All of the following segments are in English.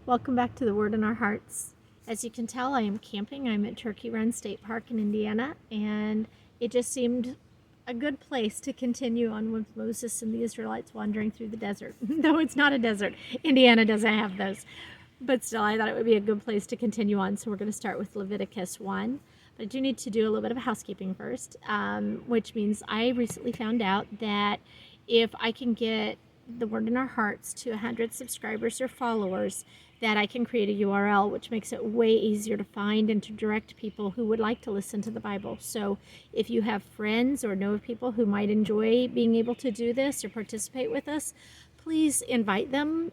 Welcome back to the Word in Our Hearts. As you can tell, I am camping. I'm at Turkey Run State Park in Indiana, and it just seemed a good place to continue on with Moses and the Israelites wandering through the desert. Though it's not a desert. Indiana doesn't have those. But still, I thought it would be a good place to continue on, so we're going to start with Leviticus 1. But I do need to do a little bit of housekeeping first, which means I recently found out that if I can get the Word in Our Hearts to 100 subscribers or followers, that I can create a URL, which makes it way easier to find and to direct people who would like to listen to the Bible. So if you have friends or know of people who might enjoy being able to do this or participate with us, please invite them,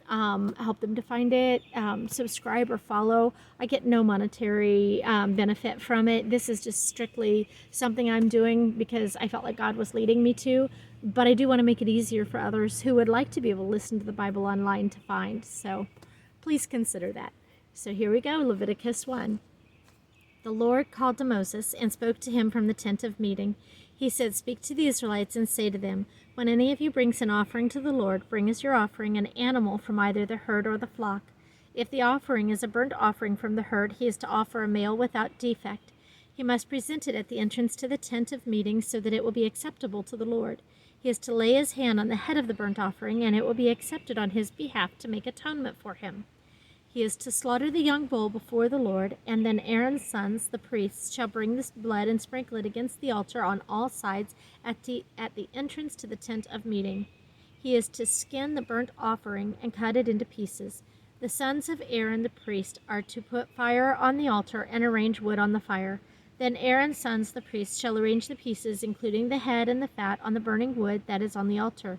help them to find it, subscribe or follow. I get no monetary benefit from it. This is just strictly something I'm doing because I felt like God was leading me to, but I do want to make it easier for others who would like to be able to listen to the Bible online to find. So please consider that. So here we go, Leviticus 1. The Lord called to Moses and spoke to him from the tent of meeting. He said, "Speak to the Israelites and say to them, when any of you brings an offering to the Lord, bring as your offering an animal from either the herd or the flock. If the offering is a burnt offering from the herd, he is to offer a male without defect. He must present it at the entrance to the tent of meeting so that it will be acceptable to the Lord. He is to lay his hand on the head of the burnt offering, and it will be accepted on his behalf to make atonement for him. He is to slaughter the young bull before the Lord, and then Aaron's sons, the priests, shall bring this blood and sprinkle it against the altar on all sides at the entrance to the tent of meeting. He is to skin the burnt offering and cut it into pieces. The sons of Aaron the priest are to put fire on the altar and arrange wood on the fire. Then Aaron's sons, the priests, shall arrange the pieces, including the head and the fat, on the burning wood that is on the altar.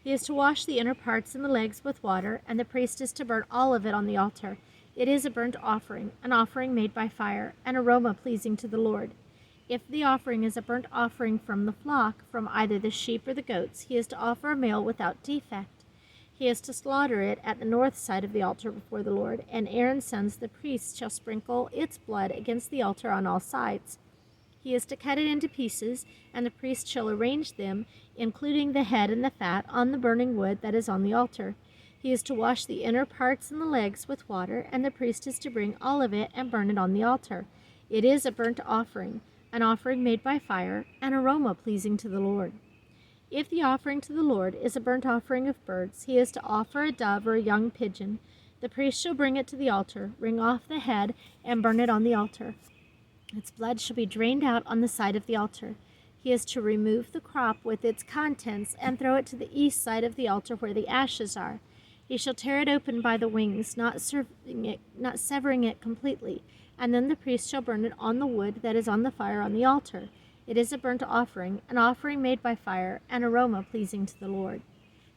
He is to wash the inner parts and the legs with water, and the priest is to burn all of it on the altar. It is a burnt offering, an offering made by fire, an aroma pleasing to the Lord. If the offering is a burnt offering from the flock, from either the sheep or the goats, he is to offer a male without defect. He is to slaughter it at the north side of the altar before the Lord, and Aaron's sons, the priests, shall sprinkle its blood against the altar on all sides. He is to cut it into pieces, and the priest shall arrange them, including the head and the fat, on the burning wood that is on the altar. He is to wash the inner parts and the legs with water, and the priest is to bring all of it and burn it on the altar. It is a burnt offering, an offering made by fire, an aroma pleasing to the Lord. If the offering to the Lord is a burnt offering of birds, he is to offer a dove or a young pigeon. The priest shall bring it to the altar, wring off the head, and burn it on the altar. Its blood shall be drained out on the side of the altar. He is to remove the crop with its contents and throw it to the east side of the altar where the ashes are. He shall tear it open by the wings, not severing it completely, and then the priest shall burn it on the wood that is on the fire on the altar. It is a burnt offering, an offering made by fire, an aroma pleasing to the Lord.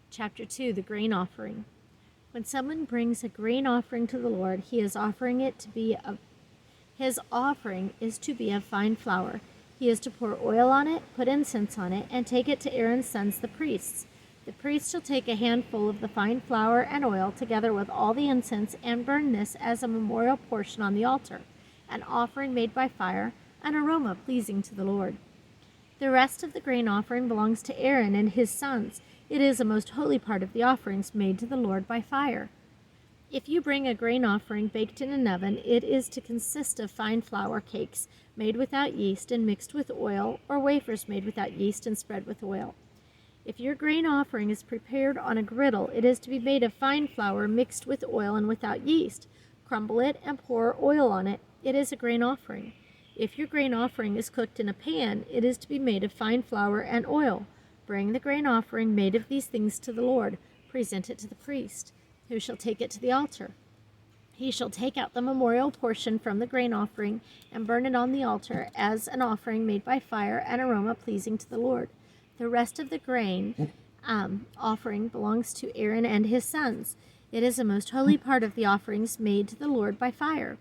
Chapter 2, the grain offering. When someone brings a grain offering to the Lord, his offering is to be of fine flour. He is to pour oil on it, put incense on it, and take it to Aaron's sons, the priests. The priest shall take a handful of the fine flour and oil, together with all the incense, and burn this as a memorial portion on the altar, an offering made by fire, an aroma pleasing to the Lord. The rest of the grain offering belongs to Aaron and his sons. It is a most holy part of the offerings made to the Lord by fire. If you bring a grain offering baked in an oven, it is to consist of fine flour cakes made without yeast and mixed with oil, or wafers made without yeast and spread with oil. If your grain offering is prepared on a griddle, it is to be made of fine flour mixed with oil and without yeast. Crumble it and pour oil on it. It is a grain offering. If your grain offering is cooked in a pan, it is to be made of fine flour and oil. Bring the grain offering made of these things to the Lord. Present it to the priest, who shall take it to the altar. He shall take out the memorial portion from the grain offering and burn it on the altar as an offering made by fire, an aroma pleasing to the Lord. The rest of the grain offering belongs to Aaron and his sons. It is a most holy part of the offerings made to the Lord by fire.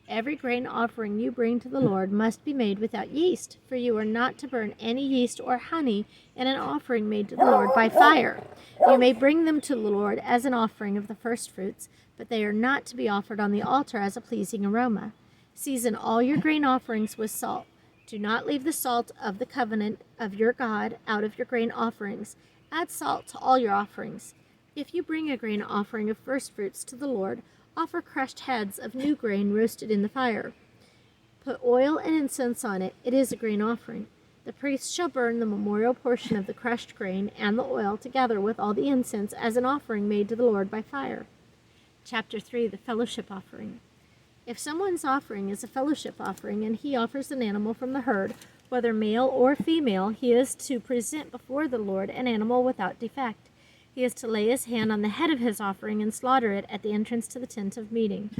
Every grain offering you bring to the Lord must be made without yeast, for you are not to burn any yeast or honey in an offering made to the Lord by fire. You may bring them to the Lord as an offering of the firstfruits, but they are not to be offered on the altar as a pleasing aroma. Season all your grain offerings with salt. Do not leave the salt of the covenant of your God out of your grain offerings. Add salt to all your offerings. If you bring a grain offering of firstfruits to the Lord, Offer crushed heads of new grain roasted in the fire. Put oil and incense on it. It is a grain offering. The priest shall burn the memorial portion of the crushed grain and the oil together with all the incense as an offering made to the Lord by fire. Chapter 3, the fellowship offering. If someone's offering is a fellowship offering and he offers an animal from the herd, whether male or female, he is to present before the Lord an animal without defect. He is to lay his hand on the head of his offering and slaughter it at the entrance to the tent of meeting.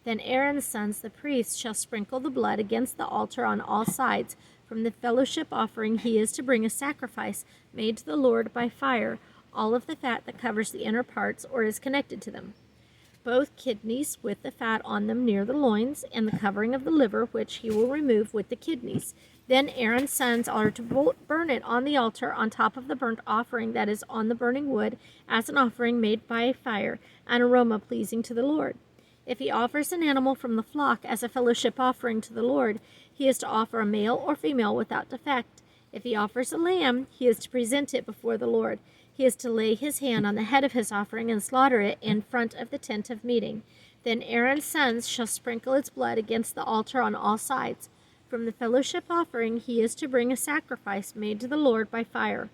Then Aaron's sons, the priests, shall sprinkle the blood against the altar on all sides. From the fellowship offering he is to bring a sacrifice made to the Lord by fire, all of the fat that covers the inner parts or is connected to them. Both kidneys with the fat on them near the loins, and the covering of the liver, which he will remove with the kidneys. Then Aaron's sons are to burn it on the altar on top of the burnt offering that is on the burning wood, as an offering made by fire, an aroma pleasing to the Lord. If he offers an animal from the flock as a fellowship offering to the Lord, he is to offer a male or female without defect. If he offers a lamb, he is to present it before the Lord. He is to lay his hand on the head of his offering and slaughter it in front of the tent of meeting. Then Aaron's sons shall sprinkle its blood against the altar on all sides. From the fellowship offering he is to bring a sacrifice made to the Lord by fire.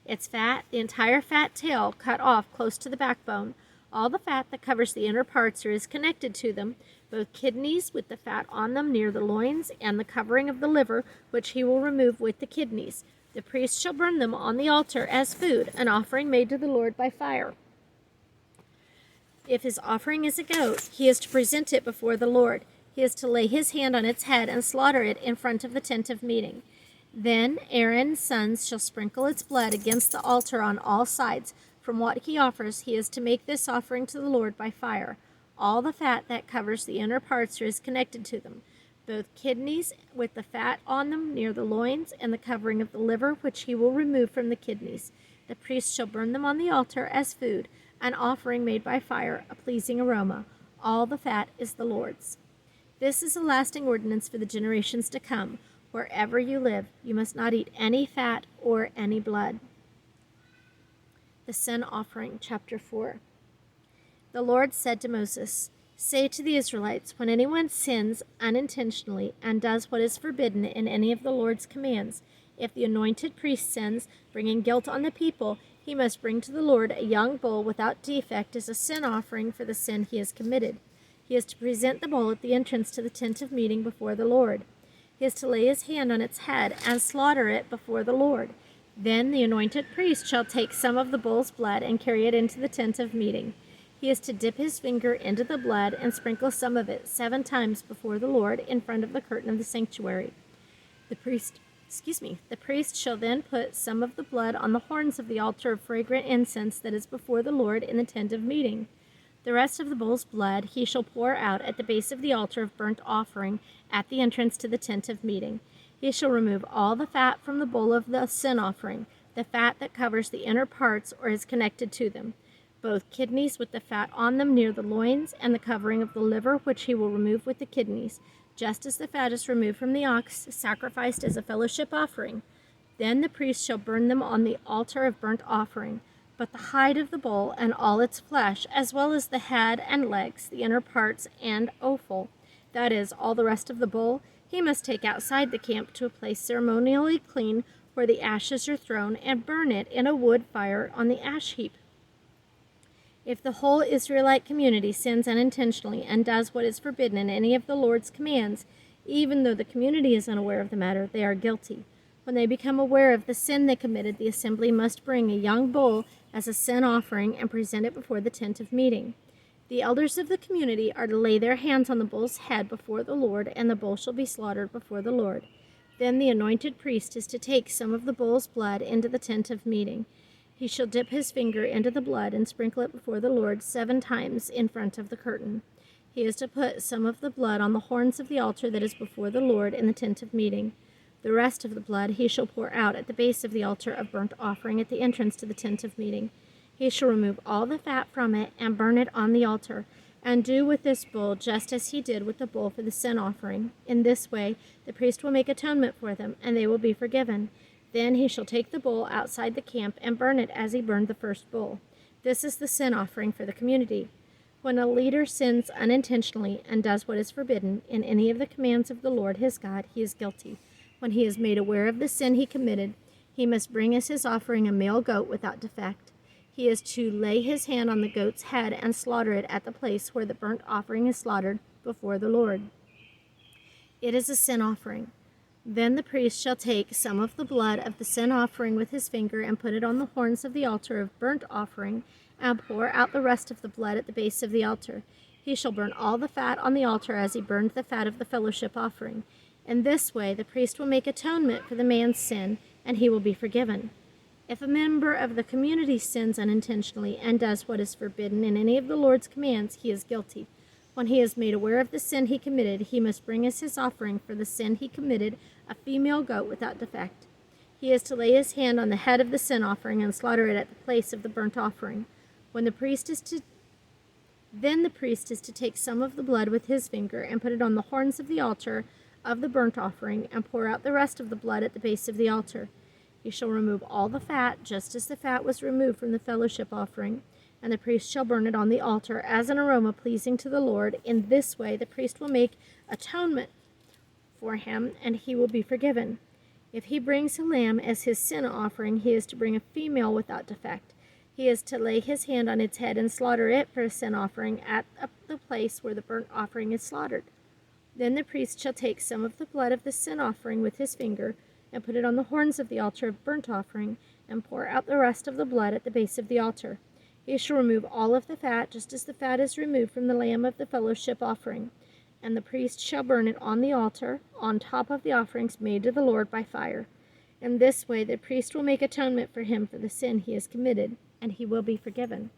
Its fat, the entire fat tail, cut off close to the backbone, all the fat that covers the inner parts or is connected to them, both kidneys with the fat on them near the loins, and the covering of the liver, which he will remove with the kidneys. The priest shall burn them on the altar as food, an offering made to the Lord by fire. If his offering is a goat, he is to present it before the Lord. He is to lay his hand on its head and slaughter it in front of the tent of meeting. Then Aaron's sons shall sprinkle its blood against the altar on all sides. From what he offers, he is to make this offering to the Lord by fire. All the fat that covers the inner parts or is connected to them, both kidneys with the fat on them near the loins, and the covering of the liver, which he will remove from the kidneys. The priest shall burn them on the altar as food, an offering made by fire, a pleasing aroma. All the fat is the Lord's. This is a lasting ordinance for the generations to come. Wherever you live, you must not eat any fat or any blood. The sin offering, chapter 4. The Lord said to Moses, "Say to the Israelites, when anyone sins unintentionally and does what is forbidden in any of the Lord's commands, if the anointed priest sins, bringing guilt on the people, he must bring to the Lord a young bull without defect as a sin offering for the sin he has committed. He is to present the bull at the entrance to the tent of meeting before the Lord. He is to lay his hand on its head and slaughter it before the Lord. Then the anointed priest shall take some of the bull's blood and carry it into the tent of meeting. He is to dip his finger into the blood and sprinkle some of it 7 times before the Lord in front of the curtain of the sanctuary. The priest shall then put some of the blood on the horns of the altar of fragrant incense that is before the Lord in the tent of meeting. The rest of the bull's blood he shall pour out at the base of the altar of burnt offering at the entrance to the tent of meeting. He shall remove all the fat from the bull of the sin offering, the fat that covers the inner parts or is connected to them, both kidneys with the fat on them near the loins, and the covering of the liver, which he will remove with the kidneys, just as the fat is removed from the ox sacrificed as a fellowship offering. Then the priest shall burn them on the altar of burnt offering. But the hide of the bull and all its flesh, as well as the head and legs, the inner parts, and offal, that is, all the rest of the bull, he must take outside the camp to a place ceremonially clean where the ashes are thrown, and burn it in a wood fire on the ash heap. If the whole Israelite community sins unintentionally and does what is forbidden in any of the Lord's commands, even though the community is unaware of the matter, they are guilty. When they become aware of the sin they committed, the assembly must bring a young bull as a sin offering and present it before the tent of meeting. The elders of the community are to lay their hands on the bull's head before the Lord, and the bull shall be slaughtered before the Lord. Then the anointed priest is to take some of the bull's blood into the tent of meeting. He shall dip his finger into the blood and sprinkle it before the Lord 7 times in front of the curtain. He is to put some of the blood on the horns of the altar that is before the Lord in the tent of meeting. The rest of the blood he shall pour out at the base of the altar of burnt offering at the entrance to the tent of meeting. He shall remove all the fat from it and burn it on the altar, and do with this bull just as he did with the bull for the sin offering. In this way the priest will make atonement for them, and they will be forgiven. Then he shall take the bull outside the camp and burn it as he burned the first bull. This is the sin offering for the community. When a leader sins unintentionally and does what is forbidden in any of the commands of the Lord his God, he is guilty. When he is made aware of the sin he committed, he must bring as his offering a male goat without defect. He is to lay his hand on the goat's head and slaughter it at the place where the burnt offering is slaughtered before the Lord. It is a sin offering. Then the priest shall take some of the blood of the sin offering with his finger and put it on the horns of the altar of burnt offering and pour out the rest of the blood at the base of the altar. He shall burn all the fat on the altar as he burned the fat of the fellowship offering. In this way the priest will make atonement for the man's sin, and he will be forgiven. If a member of the community sins unintentionally and does what is forbidden in any of the Lord's commands, he is guilty. When he is made aware of the sin he committed, he must bring as his offering for the sin he committed a female goat without defect. He is to lay his hand on the head of the sin offering and slaughter it at the place of the burnt offering. Then the priest is to take some of the blood with his finger and put it on the horns of the altar of the burnt offering and pour out the rest of the blood at the base of the altar. He shall remove all the fat, just as the fat was removed from the fellowship offering, and the priest shall burn it on the altar as an aroma pleasing to the Lord. In this way the priest will make atonement for him, and he will be forgiven. If he brings a lamb as his sin offering, he is to bring a female without defect. He is to lay his hand on its head and slaughter it for a sin offering at the place where the burnt offering is slaughtered. Then the priest shall take some of the blood of the sin offering with his finger and put it on the horns of the altar of burnt offering and pour out the rest of the blood at the base of the altar. He shall remove all of the fat, just as the fat is removed from the lamb of the fellowship offering, and the priest shall burn it on the altar, on top of the offerings made to the Lord by fire. In this way the priest will make atonement for him for the sin he has committed, and he will be forgiven.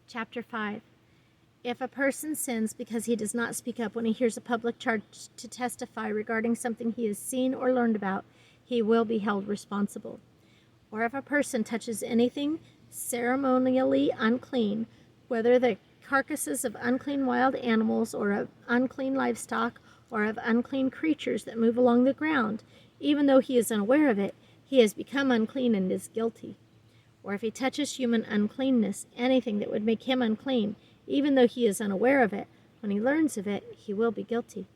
Chapter 5. If a person sins because he does not speak up when he hears a public charge to testify regarding something he has seen or learned about, he will be held responsible. Or if a person touches anything ceremonially unclean, whether the carcasses of unclean wild animals or of unclean livestock or of unclean creatures that move along the ground, even though he is unaware of it, he has become unclean and is guilty. Or if he touches human uncleanness, anything that would make him unclean, even though he is unaware of it, when he learns of it, he will be guilty.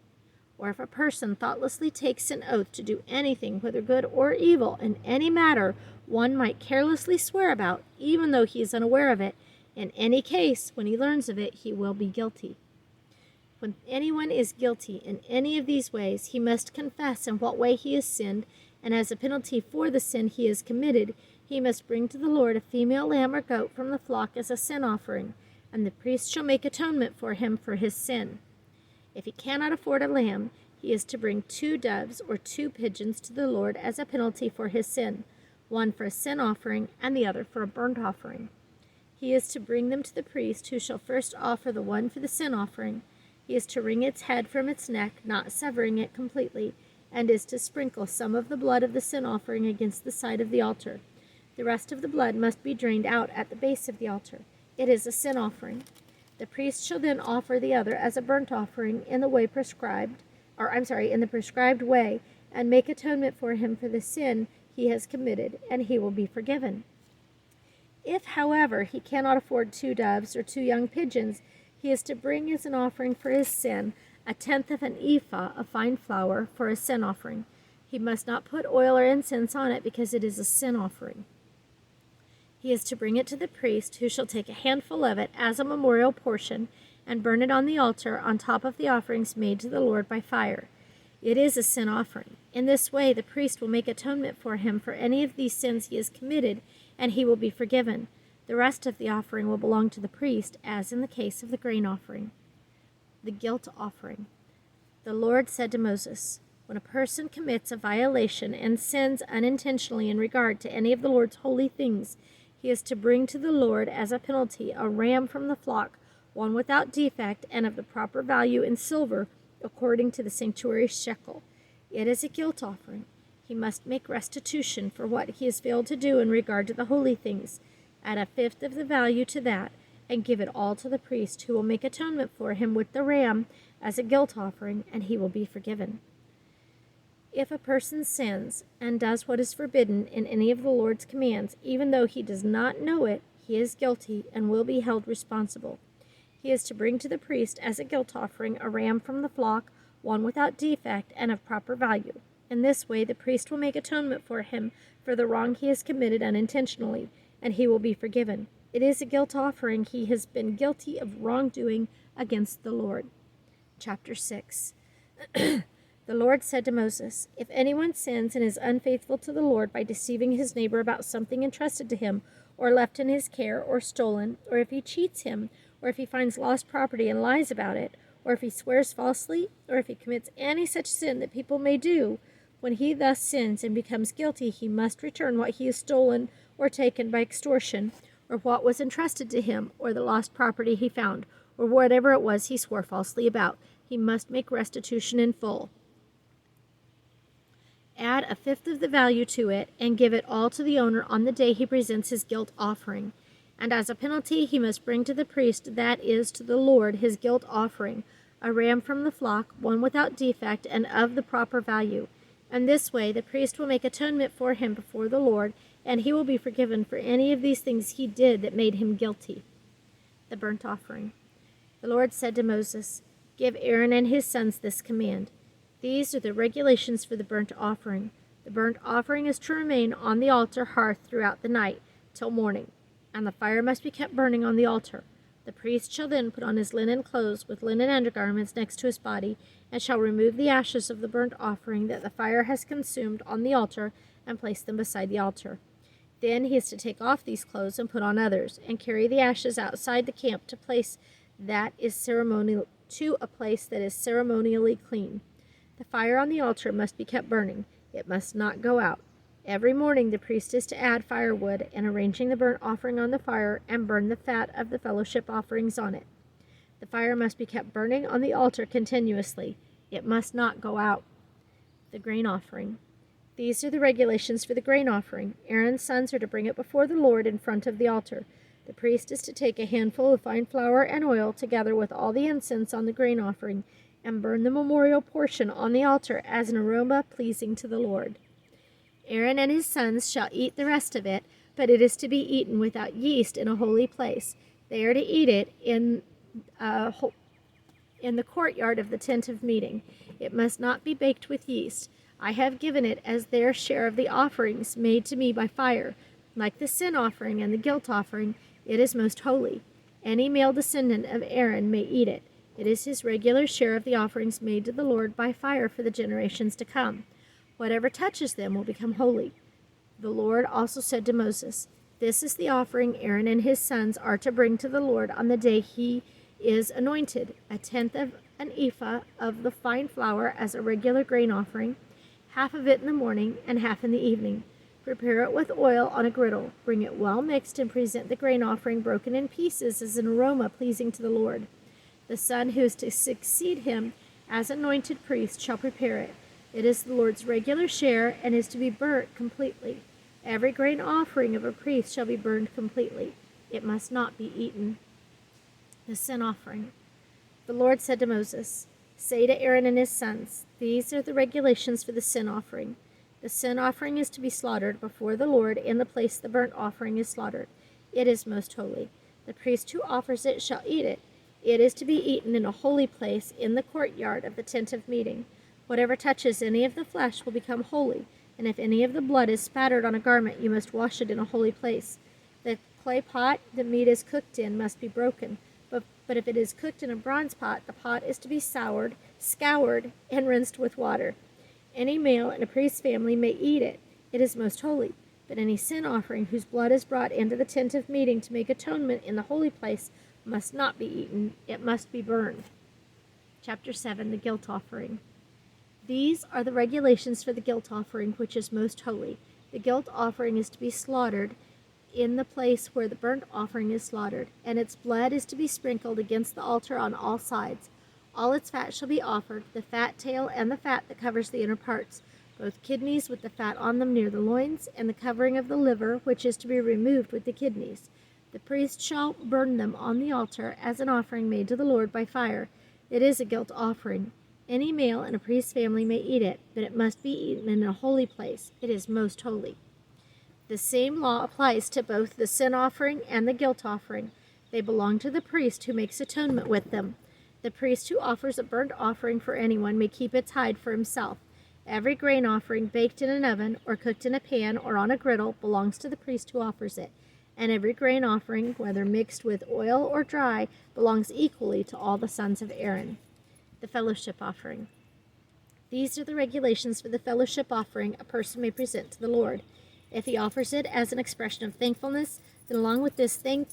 Or if a person thoughtlessly takes an oath to do anything, whether good or evil, in any matter one might carelessly swear about, even though he is unaware of it, in any case, when he learns of it, he will be guilty. When anyone is guilty in any of these ways, he must confess in what way he has sinned, and as a penalty for the sin he has committed, he must bring to the Lord a female lamb or goat from the flock as a sin offering, and the priest shall make atonement for him for his sin. If he cannot afford a lamb, he is to bring 2 doves or 2 pigeons to the Lord as a penalty for his sin, one for a sin offering and the other for a burnt offering. He is to bring them to the priest, who shall first offer the one for the sin offering. He is to wring its head from its neck, not severing it completely, and is to sprinkle some of the blood of the sin offering against the side of the altar. The rest of the blood must be drained out at the base of the altar. It is a sin offering. The priest shall then offer the other as a burnt offering in the prescribed way, and make atonement for him for the sin he has committed, and he will be forgiven. If, however, he cannot afford 2 doves or 2 young pigeons, he is to bring as an offering for his sin 1/10 of an ephah of fine flour for a sin offering. He must not put oil or incense on it, because it is a sin offering. He is to bring it to the priest, who shall take a handful of it as a memorial portion and burn it on the altar on top of the offerings made to the Lord by fire. It is a sin offering. In this way the priest will make atonement for him for any of these sins he has committed, and he will be forgiven. The rest of the offering will belong to the priest, as in the case of the grain offering. The guilt offering. The Lord said to Moses, "When a person commits a violation and sins unintentionally in regard to any of the Lord's holy things, he is to bring to the Lord as a penalty a ram from the flock, one without defect and of the proper value in silver, according to the sanctuary shekel. It is a guilt offering. He must make restitution for what he has failed to do in regard to the holy things, add 1/5 of the value to that, and give it all to the priest, who will make atonement for him with the ram as a guilt offering, and he will be forgiven." If a person sins and does what is forbidden in any of the Lord's commands, even though he does not know it, he is guilty and will be held responsible. He is to bring to the priest as a guilt offering a ram from the flock, one without defect and of proper value. In this way, the priest will make atonement for him for the wrong he has committed unintentionally, and he will be forgiven. It is a guilt offering. He has been guilty of wrongdoing against the Lord. Chapter 6. The Lord said to Moses, "If anyone sins and is unfaithful to the Lord by deceiving his neighbor about something entrusted to him, or left in his care, or stolen, or if he cheats him, or if he finds lost property and lies about it, or if he swears falsely, or if he commits any such sin that people may do, when he thus sins and becomes guilty, he must return what he has stolen or taken by extortion, or what was entrusted to him, or the lost property he found, or whatever it was he swore falsely about. He must make restitution in full. Add a fifth of the value to it, and give it all to the owner on the day he presents his guilt offering. And as a penalty, he must bring to the priest, that is, to the Lord, his guilt offering, a ram from the flock, one without defect and of the proper value. And this way the priest will make atonement for him before the Lord, and he will be forgiven for any of these things he did that made him guilty." The burnt offering. The Lord said to Moses, "Give Aaron and his sons this command. These are the regulations for the burnt offering. The burnt offering is to remain on the altar hearth throughout the night till morning, and the fire must be kept burning on the altar. The priest shall then put on his linen clothes with linen undergarments next to his body, and shall remove the ashes of the burnt offering that the fire has consumed on the altar, and place them beside the altar. Then he is to take off these clothes and put on others, and carry the ashes outside the camp to a place that is ceremonially clean. The fire on the altar must be kept burning. It must not go out. Every morning the priest is to add firewood, and arranging the burnt offering on the fire, and burn the fat of the fellowship offerings on it. The fire must be kept burning on the altar continuously. It must not go out." The grain offering. These are the regulations for the grain offering. Aaron's sons are to bring it before the Lord in front of the altar. The priest is to take a handful of fine flour and oil, together with all the incense on the grain offering, and burn the memorial portion on the altar as an aroma pleasing to the Lord. Aaron and his sons shall eat the rest of it, but it is to be eaten without yeast in a holy place. They are to eat it in the courtyard of the tent of meeting. It must not be baked with yeast. I have given it as their share of the offerings made to me by fire. Like the sin offering and the guilt offering, it is most holy. Any male descendant of Aaron may eat it. It is his regular share of the offerings made to the Lord by fire for the generations to come. Whatever touches them will become holy. The Lord also said to Moses, "This is the offering Aaron and his sons are to bring to the Lord on the day he is anointed: a tenth of an ephah of the fine flour as a regular grain offering, half of it in the morning and half in the evening. Prepare it with oil on a griddle. Bring it well mixed, and present the grain offering broken in pieces as an aroma pleasing to the Lord. The son who is to succeed him as anointed priest shall prepare it. It is the Lord's regular share, and is to be burnt completely. Every grain offering of a priest shall be burned completely. It must not be eaten." The sin offering. The Lord said to Moses, "Say to Aaron and his sons, these are the regulations for the sin offering. The sin offering is to be slaughtered before the Lord in the place the burnt offering is slaughtered. It is most holy. The priest who offers it shall eat it. It is to be eaten in a holy place in the courtyard of the tent of meeting. Whatever touches any of the flesh will become holy, and if any of the blood is spattered on a garment, you must wash it in a holy place. The clay pot the meat is cooked in must be broken, but if it is cooked in a bronze pot, the pot is to be scoured, and rinsed with water. Any male in a priest's family may eat it. It is most holy. But any sin offering whose blood is brought into the tent of meeting to make atonement in the holy place must not be eaten. It must be burned." Chapter 7. The guilt offering. These are the regulations for the guilt offering, which is most holy. The guilt offering is to be slaughtered in the place where the burnt offering is slaughtered, and its blood is to be sprinkled against the altar on all sides. All its fat shall be offered, the fat tail and the fat that covers the inner parts, both kidneys with the fat on them near the loins, and the covering of the liver, which is to be removed with the kidneys. The priest shall burn them on the altar as an offering made to the Lord by fire. It is a guilt offering. Any male in a priest's family may eat it, but it must be eaten in a holy place. It is most holy. The same law applies to both the sin offering and the guilt offering. They belong to the priest who makes atonement with them. The priest who offers a burnt offering for anyone may keep its hide for himself. Every grain offering baked in an oven or cooked in a pan or on a griddle belongs to the priest who offers it. And every grain offering, whether mixed with oil or dry, belongs equally to all the sons of Aaron. The fellowship offering. These are the regulations for the fellowship offering a person may present to the Lord. If he offers it as an expression of thankfulness, then along with this thank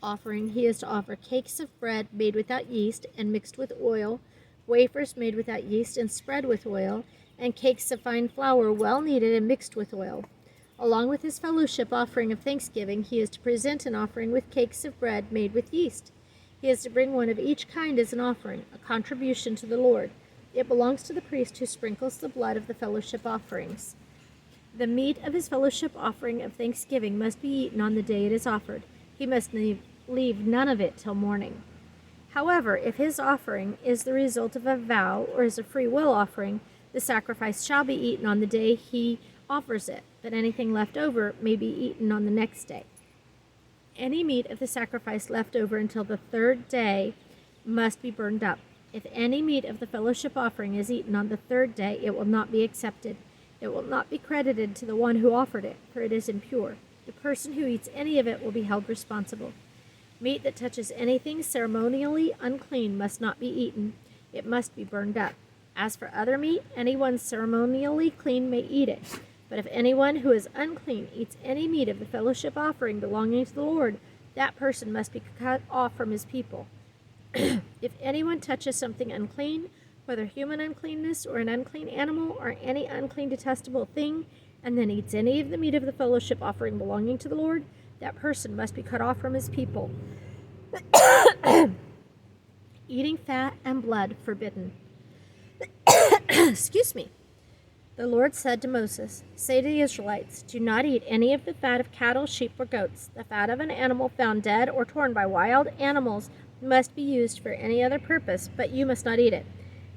offering, he is to offer cakes of bread made without yeast and mixed with oil, wafers made without yeast and spread with oil, and cakes of fine flour well kneaded and mixed with oil. Along with his fellowship offering of thanksgiving, he is to present an offering with cakes of bread made with yeast. He is to bring one of each kind as an offering, a contribution to the Lord. It belongs to the priest who sprinkles the blood of the fellowship offerings. The meat of his fellowship offering of thanksgiving must be eaten on the day it is offered. He must leave none of it till morning. However, if his offering is the result of a vow or is a free will offering, the sacrifice shall be eaten on the day he offers it, but anything left over may be eaten on the next day. Any meat of the sacrifice left over until the third day must be burned up. If any meat of the fellowship offering is eaten on the third day, it will not be accepted. It will not be credited to the one who offered it, for it is impure. The person who eats any of it will be held responsible. Meat that touches anything ceremonially unclean must not be eaten. It must be burned up. As for other meat, anyone ceremonially clean may eat it. But if anyone who is unclean eats any meat of the fellowship offering belonging to the Lord, that person must be cut off from his people. If anyone touches something unclean, whether human uncleanness or an unclean animal or any unclean detestable thing, and then eats any of the meat of the fellowship offering belonging to the Lord, that person must be cut off from his people. Eating fat and blood forbidden. Excuse me. The Lord said to Moses, "Say to the Israelites, do not eat any of the fat of cattle, sheep, or goats. The fat of an animal found dead or torn by wild animals must be used for any other purpose, but you must not eat it.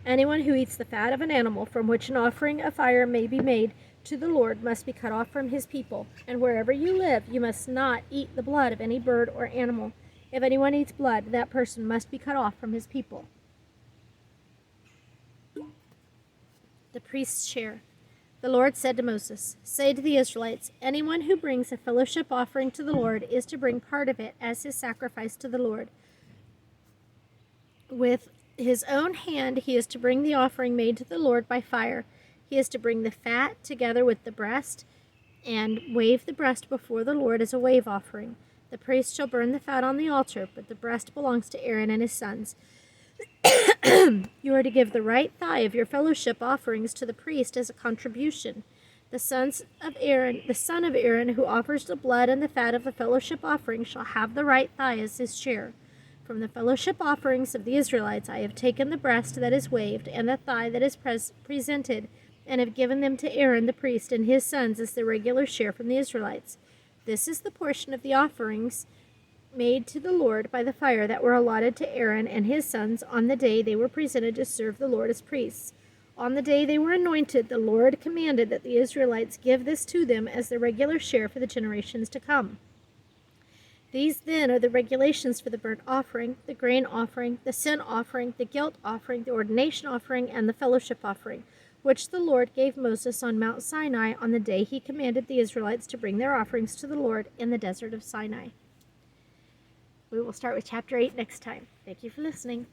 Anyone who eats the fat of an animal from which an offering of fire may be made to the Lord must be cut off from his people. And wherever you live, you must not eat the blood of any bird or animal. If anyone eats blood, that person must be cut off from his people." The priest's share. The Lord said to Moses, "Say to the Israelites, anyone who brings a fellowship offering to the Lord is to bring part of it as his sacrifice to the Lord. With his own hand he is to bring the offering made to the Lord by fire. He is to bring the fat together with the breast and wave the breast before the Lord as a wave offering. The priest shall burn the fat on the altar, but the breast belongs to Aaron and his sons. You are to give the right thigh of your fellowship offerings to the priest as a contribution. The son of Aaron who offers the blood and the fat of the fellowship offering shall have the right thigh as his share. From the fellowship offerings of the Israelites I have taken the breast that is waved and the thigh that is presented, and have given them to Aaron the priest and his sons as their regular share from the Israelites. This is the portion of the offerings made to the Lord by the fire that were allotted to Aaron and his sons on the day they were presented to serve the Lord as priests. On the day they were anointed, the Lord commanded that the Israelites give this to them as their regular share for the generations to come. These then are the regulations for the burnt offering, the grain offering, the sin offering, the guilt offering, the ordination offering, and the fellowship offering, which the Lord gave Moses on Mount Sinai on the day he commanded the Israelites to bring their offerings to the Lord in the desert of Sinai. We will start with chapter 8 next time. Thank you for listening.